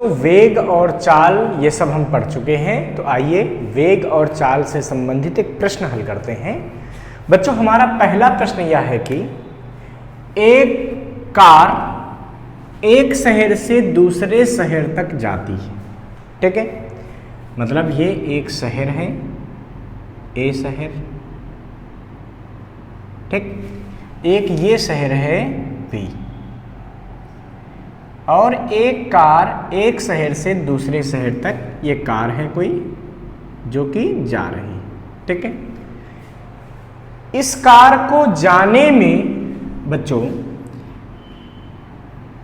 तो वेग और चाल ये सब हम पढ़ चुके हैं। तो आइए वेग और चाल से संबंधित एक प्रश्न हल करते हैं। बच्चों, हमारा पहला प्रश्न यह है कि एक कार एक शहर से दूसरे शहर तक जाती है। ठीक है, मतलब ये एक शहर है, ए शहर, ठीक, एक ये शहर है बी, और एक कार एक शहर से दूसरे शहर तक, ये कार है कोई जो कि जा रही है। ठीक है, इस कार को जाने में बच्चों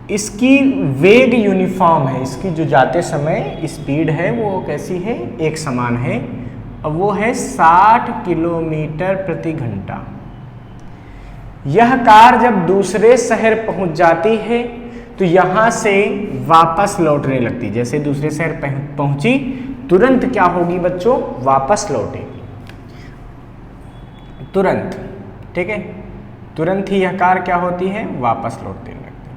इसकी वेग यूनिफॉर्म है, इसकी जो जाते समय स्पीड है वो कैसी है, एक समान है, और वो है 60 किलोमीटर प्रति घंटा। यह कार जब दूसरे शहर पहुंच जाती है तो यहां से वापस लौटने लगती, जैसे दूसरे शहर पहुंची तुरंत क्या होगी बच्चों, वापस लौटेगी तुरंत। ठीक है, तुरंत ही यह कार क्या होती है, वापस लौटने लगती है।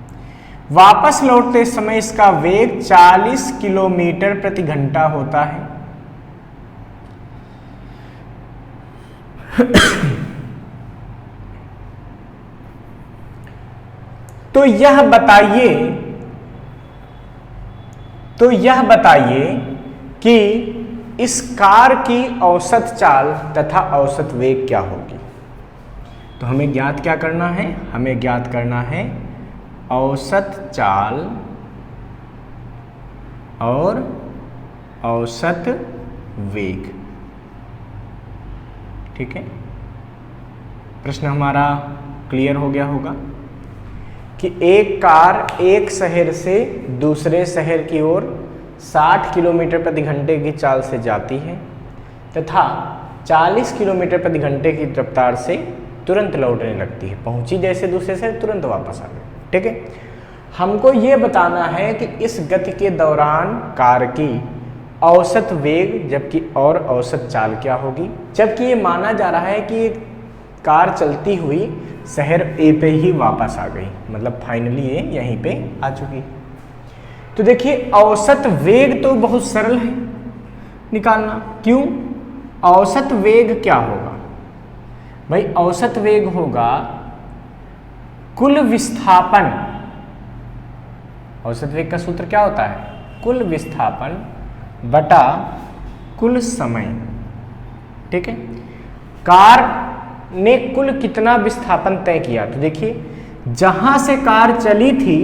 वापस लौटते समय इसका वेग 40 किलोमीटर प्रति घंटा होता है। तो यह बताइए कि इस कार की औसत चाल तथा औसत वेग क्या होगी। तो हमें ज्ञात क्या करना है, हमें ज्ञात करना है औसत चाल और औसत वेग। ठीक है, प्रश्न हमारा क्लियर हो गया होगा कि एक कार एक शहर से दूसरे शहर की ओर 60 किलोमीटर प्रति घंटे की चाल से जाती है तथा 40 किलोमीटर प्रति घंटे की रफ्तार से तुरंत लौटने लगती है। पहुंची जैसे दूसरे शहर, तुरंत वापस आ गई। ठीक है, हमको ये बताना है कि इस गति के दौरान कार की औसत वेग जबकि और औसत चाल क्या होगी, जबकि ये माना जा रहा है कि कार चलती हुई शहर ए पे ही वापस आ गई, मतलब फाइनली ये यहीं पे आ चुकी। तो देखिए औसत वेग तो बहुत सरल है निकालना। क्यों, औसत वेग क्या होगा भाई, औसत वेग होगा कुल विस्थापन। औसत वेग का सूत्र क्या होता है, कुल विस्थापन बटा कुल समय। ठीक है, कार ने कुल कितना विस्थापन तय किया, तो देखिए जहां से कार चली थी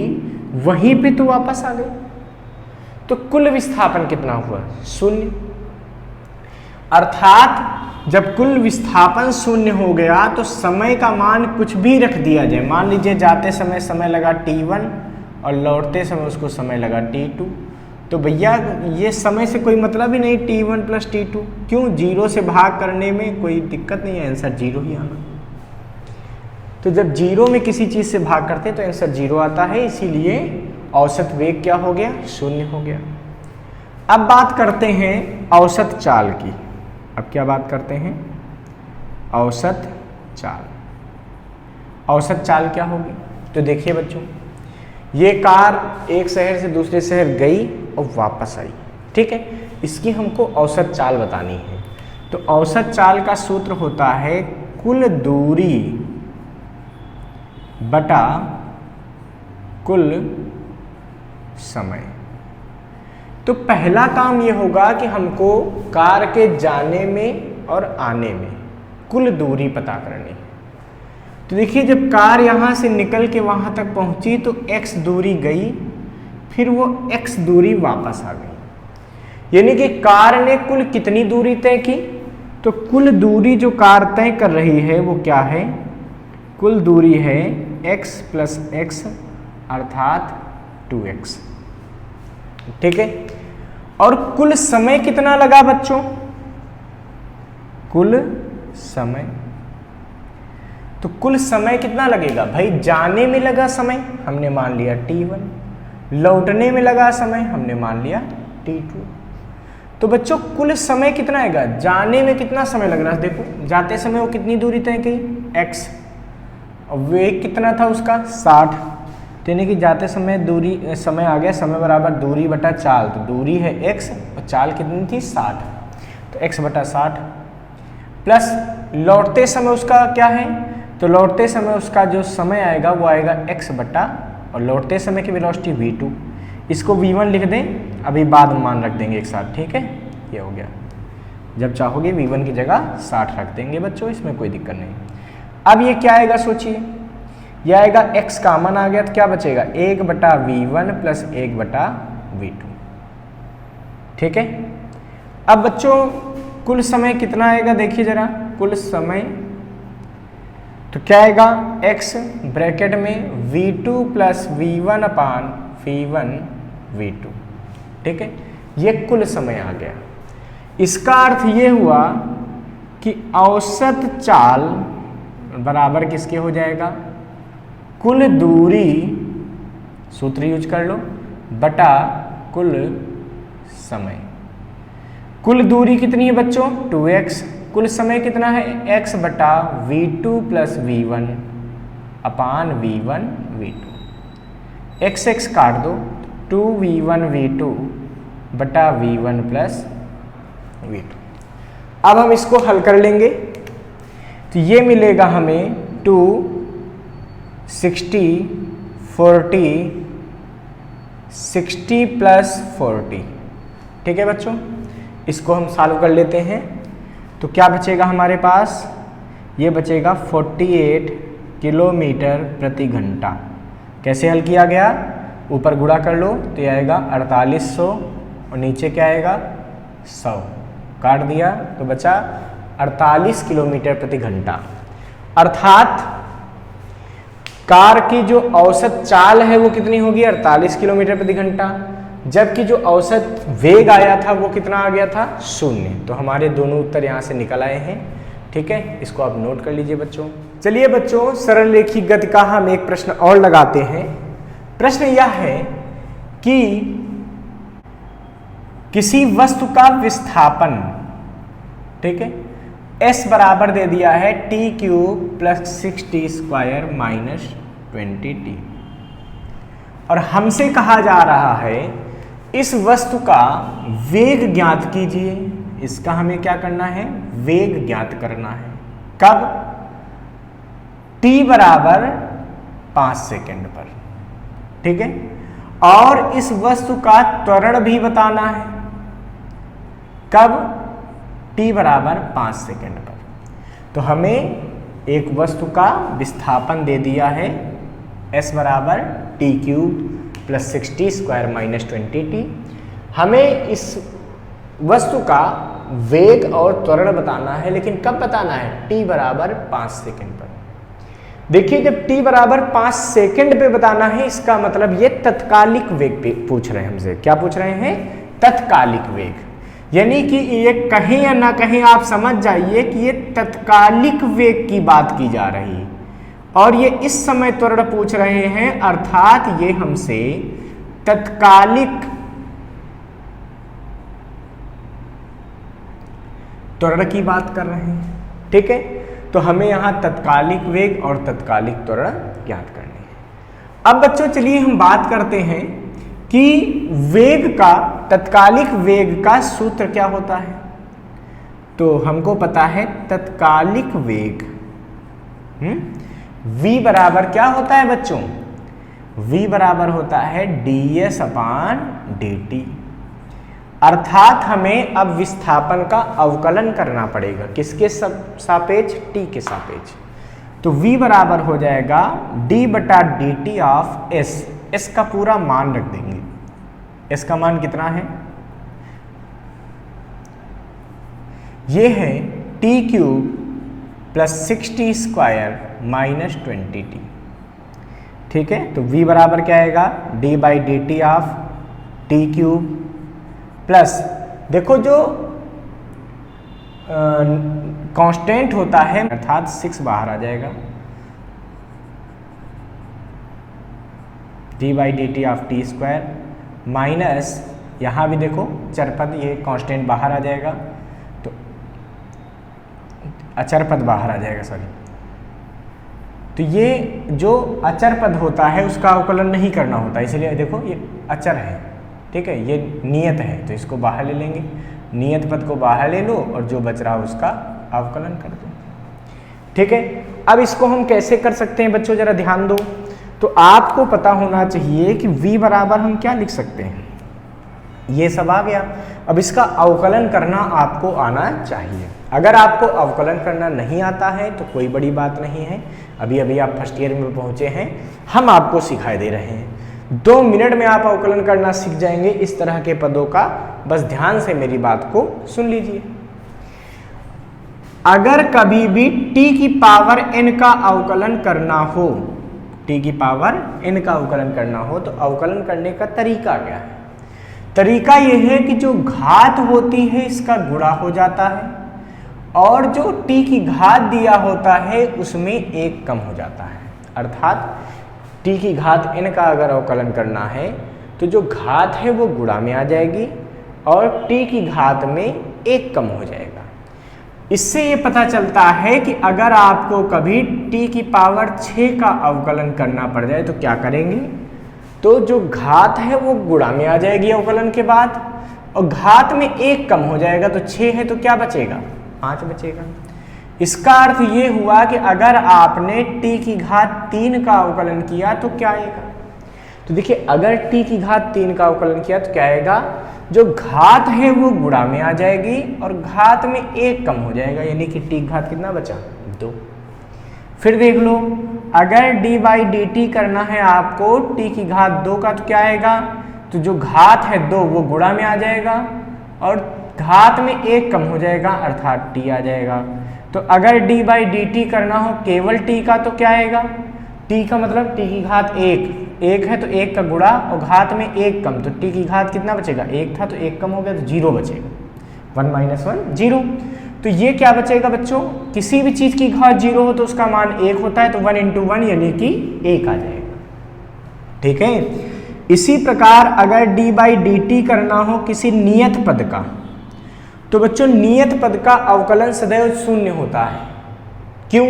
वहीं पे तो वापस आ गई, तो कुल विस्थापन कितना हुआ, 0। अर्थात जब कुल विस्थापन 0 हो गया तो समय का मान कुछ भी रख दिया जाए, मान लीजिए जाते समय लगा t1 और लौटते समय उसको समय लगा t2, तो भैया ये समय से कोई मतलब ही नहीं, t1 प्लस t2। क्यों, 0 से भाग करने में कोई दिक्कत नहीं है, आंसर 0 ही आना। तो जब 0 में किसी चीज से भाग करते हैं तो आंसर 0 आता है, इसीलिए औसत वेग क्या हो गया, 0 हो गया। अब बात करते हैं औसत चाल की। अब क्या बात करते हैं, औसत चाल। औसत चाल क्या होगी, तो देखिए बच्चों, ये कार एक शहर से दूसरे शहर गई और वापस आई। ठीक है, इसकी हमको औसत चाल बतानी है। तो औसत चाल का सूत्र होता है कुल दूरी बटा कुल समय। तो पहला काम ये होगा कि हमको कार के जाने में और आने में कुल दूरी पता करनी है। तो देखिए जब कार यहाँ से निकल के वहाँ तक पहुँची तो x दूरी गई, फिर वो x दूरी वापस आ गई, यानी कि कार ने कुल कितनी दूरी तय की, तो कुल दूरी जो कार तय कर रही है वो क्या है, कुल दूरी है x प्लस x अर्थात 2x। ठीक है, और कुल समय कितना लगा बच्चों, कुल समय, तो कुल समय कितना लगेगा भाई, जाने में लगा समय हमने मान लिया t1, लौटने में लगा समय हमने मान लिया t2। तो बच्चों कुल समय कितना आएगा, जाने में कितना समय लग रहा है, देखो जाते समय वो कितनी दूरी तय की x, और वेग कितना था उसका 60, तो यानी कि जाते समय दूरी समय आ गया, समय बराबर दूरी बटा चाल, तो दूरी है x और चाल कितनी थी 60, तो x बटा 60 प्लस लौटते समय उसका क्या है, तो लौटते समय उसका जो समय आएगा वो आएगा x बटा, और लौटते समय की वेलोसिटी v2, इसको v1 लिख दें, अभी बाद में मान रख देंगे एक साथ, ठीक है, ये हो गया। जब चाहोगे v1 की जगह 60 रख देंगे बच्चों, इसमें कोई दिक्कत नहीं। अब ये क्या आएगा सोचिए, ये आएगा x कॉमन आ गया तो क्या बचेगा 1 बटा v1 प्लस 1 बटा v2, ठीक है। अब बच्चों कुल समय कितना आएगा देखिए जरा, कुल समय तो क्या आएगा x ब्रैकेट में v2 प्लस v1 अपान v1 v2, ठीक है, ये कुल समय आ गया। इसका अर्थ ये हुआ कि औसत चाल बराबर किसके हो जाएगा, कुल दूरी, सूत्र यूज कर लो, बटा कुल समय। कुल दूरी कितनी है बच्चों 2x, कुल समय कितना है x बटा v2 प्लस v1 अपान v1 v2, x x काट दो, 2v1 v2 बटा v1 प्लस v2। अब हम इसको हल कर लेंगे तो ये मिलेगा हमें 2 60 40 60 प्लस 40, ठीक है बच्चों। इसको हम सॉल्व कर लेते हैं तो क्या बचेगा हमारे पास, ये बचेगा 48 किलोमीटर प्रति घंटा। कैसे हल किया गया, ऊपर गुणा कर लो तो ये आएगा 4800 और नीचे क्या आएगा 100, काट दिया तो बचा 48 किलोमीटर प्रति घंटा। अर्थात कार की जो औसत चाल है वो कितनी होगी 48 किलोमीटर प्रति घंटा, जबकि जो औसत वेग आया था वो कितना आ गया था 0। तो हमारे दोनों उत्तर यहाँ से निकल आए हैं, ठीक है, इसको आप नोट कर लीजिए बच्चों। चलिए बच्चों सरल रेखी गति का हम एक प्रश्न और लगाते हैं। प्रश्न यह है कि किसी वस्तु का विस्थापन, ठीक है, s बराबर दे दिया है T cube plus 6t square minus 20t, और हमसे कहा जा रहा है इस वस्तु का वेग ज्ञात कीजिए। इसका हमें क्या करना है, वेग ज्ञात करना है। कब, t बराबर 5 सेकेंड पर, ठीक है, और इस वस्तु का त्वरण भी बताना है। कब, t बराबर 5 सेकेंड पर। तो हमें एक वस्तु का विस्थापन दे दिया है s बराबर T cube plus 6t square minus 20t। हमें इस वस्तु का वेग और त्वरण बताना है, लेकिन कब बताना है, t बराबर 5 सेकेंड पर। देखिए जब t बराबर 5 सेकेंड पे बताना है, इसका मतलब ये तत्कालिक वेग पे पूछ रहे हैं हमसे। क्या पूछ रहे हैं, तत्कालिक वेग, यानी कि ये कहीं या ना कहीं आप समझ जाइए कि ये तत्कालिक वेग की बात की जा रही है, और ये इस समय त्वरण पूछ रहे हैं, अर्थात ये हमसे तत्कालिक त्वरण की बात कर रहे हैं, ठीक है। तो हमें यहां तत्कालिक वेग और तत्कालिक त्वरण ज्ञात करने हैं। अब बच्चों चलिए हम बात करते हैं कि वेग का, तत्कालिक वेग का सूत्र क्या होता है। तो हमको पता है तत्कालिक वेग v बराबर क्या होता है बच्चों, v बराबर होता है ds अपान dt। अर्थात हमें अब विस्थापन का अवकलन करना पड़ेगा, किसके सापेक्ष, t के सापेक्ष। तो v बराबर हो जाएगा d बटा dt ऑफ s, s का पूरा मान रख देंगे। s का मान कितना है, ये है t cube plus 6t square minus 20t, ठीक है। तो v बराबर क्या आएगा, d by D T of T cube plus, देखो जो कांस्टेंट होता है अर्थात 6 बाहर आ जाएगा, d by D T of T square minus, यहाँ भी देखो चरपद, ये कांस्टेंट बाहर आ जाएगा, तो अचर पद बाहर आ जाएगा, सॉरी, तो ये जो अचर पद होता है उसका अवकलन नहीं करना होता, इसलिए देखो ये अचर है, ठीक है, ये नियत है, तो इसको बाहर ले लेंगे, नियत पद को बाहर ले लो और जो बच रहा उसका अवकलन कर दो, ठीक है। अब इसको हम कैसे कर सकते हैं बच्चों, जरा ध्यान दो। तो आपको पता होना चाहिए कि v बराबर हम क्या लिख सकते हैं, ये सब आ गया। अब इसका अवकलन करना आपको आना चाहिए। अगर आपको अवकलन करना नहीं आता है तो कोई बड़ी बात नहीं है, अभी अभी आप फर्स्ट ईयर में पहुंचे हैं, हम आपको सिखाई दे रहे हैं। 2 मिनट में आप अवकलन करना सीख जाएंगे इस तरह के पदों का। बस ध्यान से मेरी बात को सुन लीजिए। अगर कभी भी t की पावर n का अवकलन करना हो, t की पावर n का अवकलन करना हो, तो अवकलन करने का तरीका क्या है? तरीका यह है कि जो घात होती है इसका गुणा हो जाता है और जो t की घात दिया होता है उसमें 1 कम हो जाता है। अर्थात t की घात n का अगर अवकलन करना है तो जो घात है वो गुणा में आ जाएगी और t की घात में 1 कम हो जाएगा। इससे ये पता चलता है कि अगर आपको कभी t की पावर 6 का अवकलन करना पड़ जाए तो क्या करेंगे, तो जो घात है वो गुणा में आ जाएगी अवकलन के बाद और घात में 1 कम हो जाएगा, तो 6 है तो क्या बचेगा, 5 बचेगा। इसका अर्थ ये हुआ कि अगर आपने t की घात 3 का अवकलन किया तो क्या आएगा, तो देखिए अगर t की घात 3 का अवकलन किया तो क्या आएगा, जो घात है वो गुणा में आ जाएगी और घात में 1 कम हो जाएगा, यानी कि t की घात कितना बचा, 2। फिर देख लो, अगर d/dt करना है आपको t की घात 2 का तो क्या आएगा, तो जो घात है 2 वो गुणा में आ जाएगा और घात में 1 कम हो जाएगा अर्थात t आ जाएगा। तो अगर d/dt करना हो केवल t का तो क्या आएगा, t का मतलब t की घात 1 है तो 1 का गुणा और घात में 1 कम, तो t की घात कितना बचेगा, 1 था तो 1 कम हो गया तो 0 बचेगा, 1 - 1 0। तो ये क्या बचेगा बच्चों, किसी भी चीज की घात 0 हो तो उसका मान 1 होता है, तो 1 × 1 यानी कि 1 आ जाएगा, ठीक है। इसी प्रकार अगर d/dt करना हो किसी नियत पद का, तो बच्चों नियत पद का अवकलन सदैव 0 होता है। क्यों?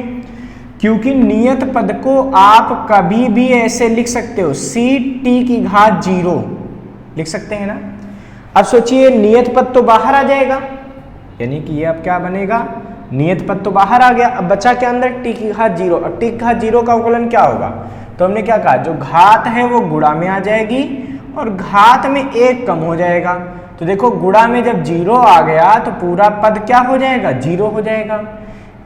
क्योंकि नियत पद को आप कभी भी ऐसे लिख सकते हो, ct की घात 0 लिख सकते हैं ना। अब सोचिए नियत पद तो बाहर आ जाएगा, यानी कि ये अब क्या बनेगा, नियत पद तो बाहर आ गया, अब बचा के अंदर t की घात 0। अब t की घात 0 का अवकलन क्या होगा, तो हमने क्या कहा, जो घात है वो गुणा में आ जाएगी और घात में 1 कम हो जाएगा। तो देखो गुणा में जब 0 आ गया तो पूरा पद क्या हो जाएगा, 0 हो जाएगा।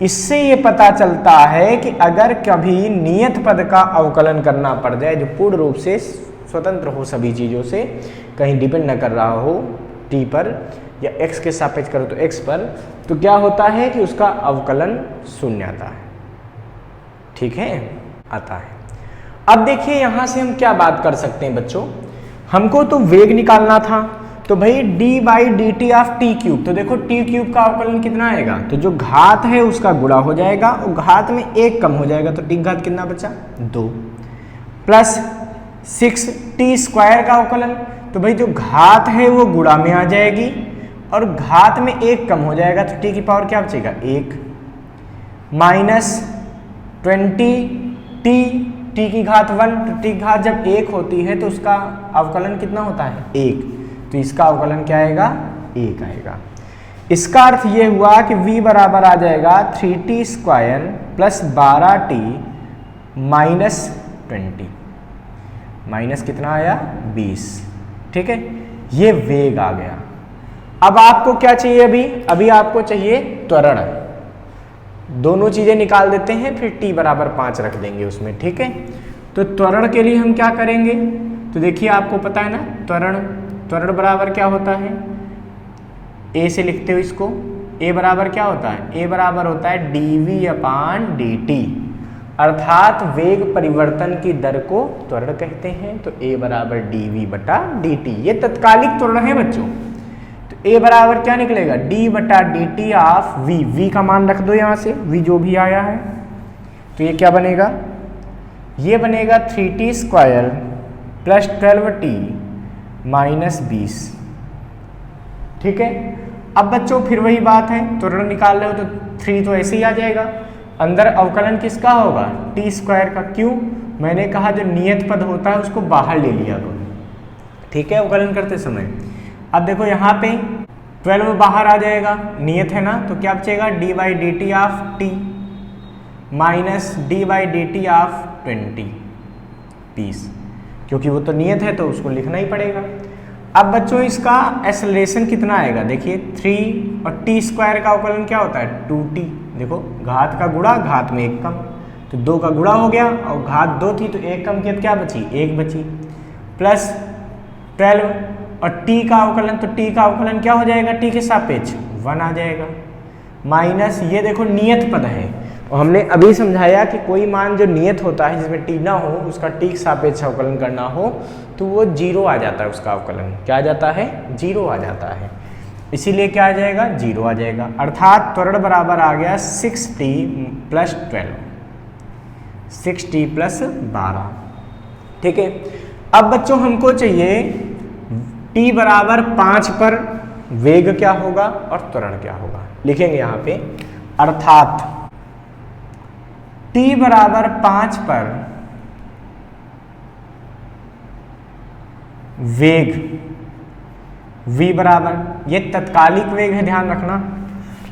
इससे ये पता चलता है कि अगर कभी नियत पद का अवकलन करना पड़ जाए जो पूर्ण रूप से स्वतंत्र हो सभी चीज़ों से, कहीं डिपेंड न कर रहा हो t पर या x के सापेक्ष करो तो x पर, तो क्या होता है कि उसका अवकलन 0 आता है, ठीक है, आता है। अब देखिए यहां से हम क्या बात कर सकते हैं बच्चों, हमको तो वेग निकालना था, तो भाई d/dt ऑफ t³, तो देखो t³ का अवकलन कितना आएगा, तो जो घात है उसका गुणा हो जाएगा और घात में 1 कम हो जाएगा, तो t की घात कितना बचा, 2 प्लस 6t² का अवकलन, तो भाई जो घात है वो गुणा में आ जाएगी और घात में 1 कम हो जाएगा, तो t की पावर क्या बचेगा, 1 माइनस 20t, t की घात 1, तो t की घात जब 1 होती है तो उसका अवकलन कितना होता है, 1, तो इसका अवकलन क्या आएगा, 1 आएगा। इसका अर्थ ये हुआ कि v बराबर आ जाएगा 3t² plus 12t minus 20, minus कितना आया, 20, ठीक है, ये वेग आ गया। अब आपको क्या चाहिए, अभी आपको चाहिए त्वरण। दोनों चीजें निकाल देते हैं, फिर t बराबर 5 रख देंगे उसमें, ठीक है। तो त्वरण के लिए हम क्या करेंगे, तो देखिए आपको पता है ना, त्वरण बराबर क्या होता है, a से लिखते हो इसको, a बराबर क्या होता है, a बराबर होता है dv/dt, अर्थात वेग परिवर्तन की दर को त्वरण कहते हैं। तो a बराबर dv/dt, ये तत्कालिक त्वरण है बच्चों। तो a बराबर क्या निकलेगा, d/dt ऑफ v का मान रख दो यहाँ से, v जो भी आया है, तो ये क्या बनेगा, ये बनेगा 3t² प्लस 12t माइनस 20, ठीक है। अब बच्चों फिर वही बात है, त्वरण निकाल रहे हो तो 3 तो ऐसे ही आ जाएगा अंदर अवकलन किसका होगा, टी स्क्वायर का। क्यों, मैंने कहा जो नियत पद होता है उसको बाहर ले लिया करो, ठीक है, अवकलन करते समय। अब देखो यहाँ पे 12 बाहर आ जाएगा, नियत है ना, तो क्या बचेगा, D by D T of T minus D by D T of 20, क्योंकि वो तो नियत है तो उसको लिखना ही पड़ेगा। अब बच्चों इसका एक्सेलरेशन कितना आएगा, देखिए 3 और टी स्क्वायर का अवकलन क्या होता है 2t। देखो घात का गुणा, घात में 1 कम, तो 2 का गुणा हो गया और घात 2 थी तो 1 कम किया तो क्या बची, 1 बची, प्लस 12 और t का अवकलन, तो t का अवकलन क्या हो जाएगा, t के सापेक्ष 1 आ जाएगा, माइनस ये देखो नियत पद है और हमने अभी समझाया कि कोई मान जो नियत होता है जिसमें t ना हो उसका t के सापेक्ष अवकलन करना हो तो वो 0 आ जाता है, उसका अवकलन क्या आ जाता है, 0 आ जाता है, इसीलिए क्या आ जाएगा, 0 आ जाएगा। अर्थात त्वरण बराबर आ गया 6t प्लस 12, 6t प्लस 12, ठीक है। अब बच्चों हमको चाहिए t बराबर 5 पर वेग क्या होगा और त्वरण क्या होगा, लिखेंगे यहाँ पे, अर्थात t बराबर 5 पर वेग v बराबर, ये तत्कालिक वेग है ध्यान रखना,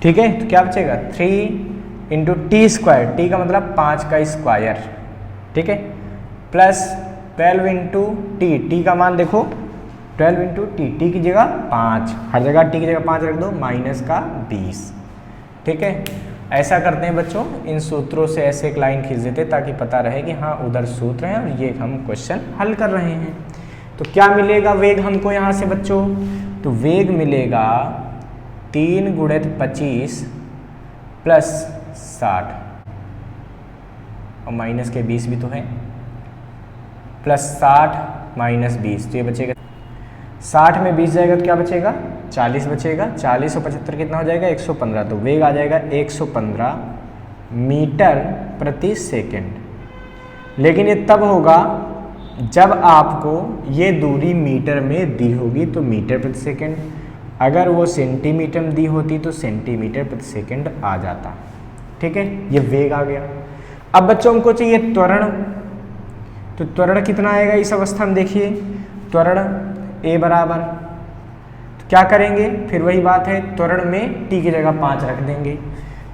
ठीक है, तो क्या बचेगा 3 इंटू टी स्क्वायर, टी का मतलब 5 का स्क्वायर, ठीक है, प्लस 12 इंटू टी, टी का मान देखो 12 इंटू टी, टी की जगह 5, हर जगह टी की जगह 5 रख दो, माइनस का 20, ठीक है। ऐसा करते हैं बच्चों, इन सूत्रों से ऐसे एक लाइन खींच देते ताकि पता रहे कि हाँ उधर सूत्र है और ये हम क्वेश्चन हल कर रहे हैं। तो क्या मिलेगा वेग हमको यहाँ से बच्चों, तो वेग मिलेगा 3 गुणित 25 प्लस 60 और माइनस के 20 भी तो है, प्लस 60 माइनस 20, तो ये बचेगा 60 में 20 जाएगा तो क्या बचेगा 40 बचेगा, 40 और 75 कितना हो जाएगा 115, तो वेग आ जाएगा 115 मीटर प्रति सेकंड। लेकिन ये तब होगा जब आपको ये दूरी मीटर में दी होगी तो मीटर प्रति सेकंड, अगर वो सेंटीमीटर में दी होती तो सेंटीमीटर प्रति सेकंड आ जाता, ठीक है, ये वेग आ गया। अब बच्चों हमको चाहिए त्वरण, तो त्वरण कितना आएगा इस अवस्था में, देखिए त्वरण a बराबर, तो क्या करेंगे, फिर वही बात है, त्वरण में t की जगह 5 रख देंगे,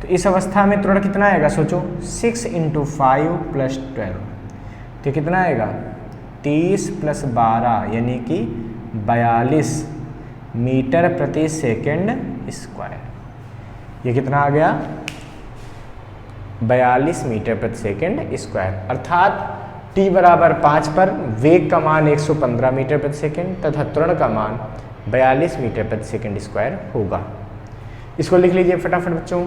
तो इस अवस्था में त्वरण कितना आएगा सोचो, 6 इंटू 5 प्लस 12, तो कितना आएगा 30 प्लस 12 यानी कि 42 मीटर प्रति सेकंड स्क्वायर, ये कितना आ गया 42 मीटर प्रति सेकंड स्क्वायर। अर्थात t बराबर 5 पर वेग का मान 115 मीटर प्रति सेकंड तथा त्वरण का मान 42 मीटर प्रति सेकंड स्क्वायर होगा। इसको लिख लीजिए फटाफट बच्चों।